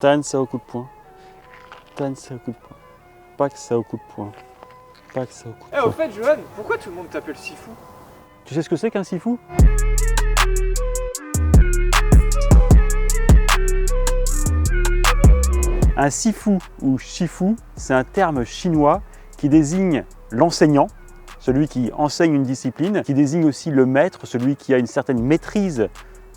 Tanne ça au coup de poing. Tanne ça au coup de poing. Pas que ça au coup de poing. Pas que ça au coup de Eh, poing. au fait, Johan, pourquoi tout le monde t'appelle Sifu? Tu sais ce que c'est qu'un sifu? Un sifu ou shifu, c'est un terme chinois qui désigne l'enseignant, celui qui enseigne une discipline, qui désigne aussi le maître, celui qui a une certaine maîtrise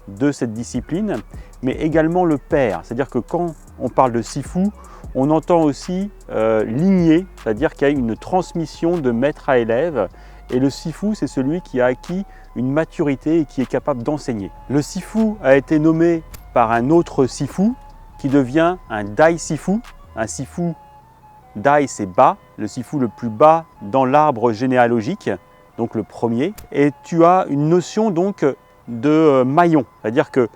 de cette discipline, mais également le père. C'est-à-dire que quand on parle de sifu, on entend aussi lignée, c'est-à-dire qu'il y a une transmission de maître à élève. Et le sifu, c'est celui qui a acquis une maturité et qui est capable d'enseigner. Le sifu a été nommé par un autre sifu qui devient un dai sifu. Un sifu, dai c'est bas, le sifu le plus bas dans l'arbre généalogique, donc le premier. Et tu as une notion donc de maillon, c'est-à-dire que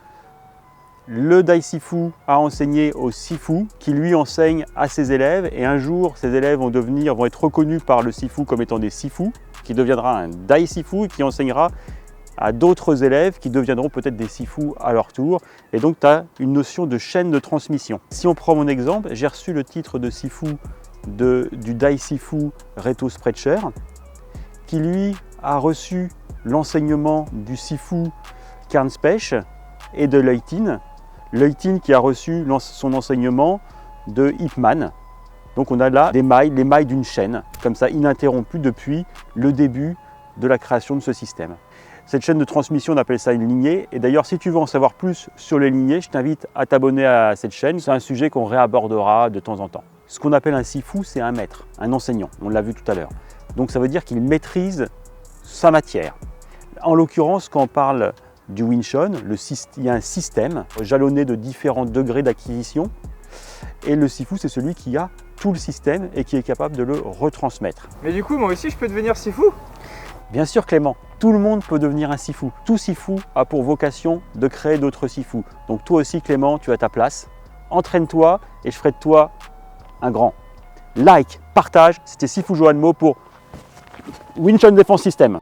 le dai sifu a enseigné au sifu qui lui enseigne à ses élèves et un jour ces élèves vont être reconnus par le sifu comme étant des sifu, qui deviendra un dai sifu et qui enseignera à d'autres élèves qui deviendront peut-être des sifu à leur tour. Et donc tu as une notion de chaîne de transmission. Si on prend mon exemple, j'ai reçu le titre de sifu du dai sifu Reto Sprecher, qui lui a reçu l'enseignement du sifu Kernspech et de Leutin. Leutin qui a reçu son enseignement de Hipman. Donc on a là les mailles d'une chaîne, comme ça ininterrompue depuis le début de la création de ce système. Cette chaîne de transmission, on appelle ça une lignée. Et d'ailleurs, si tu veux en savoir plus sur les lignées, je t'invite à t'abonner à cette chaîne. C'est un sujet qu'on réabordera de temps en temps. Ce qu'on appelle un sifu, c'est un maître, un enseignant. On l'a vu tout à l'heure. Donc ça veut dire qu'il maîtrise sa matière. En l'occurrence, quand on parle du Wing Chun, il y a un système jalonné de différents degrés d'acquisition. Et le sifu, c'est celui qui a tout le système et qui est capable de le retransmettre. Mais du coup, moi aussi, je peux devenir Sifu? Bien sûr Clément, tout le monde peut devenir un sifu. Tout sifu a pour vocation de créer d'autres sifus. Donc toi aussi Clément, tu as ta place. Entraîne-toi et je ferai de toi un grand. Like, partage, c'était Sifu Johan Mo pour Wing Chun Défense System.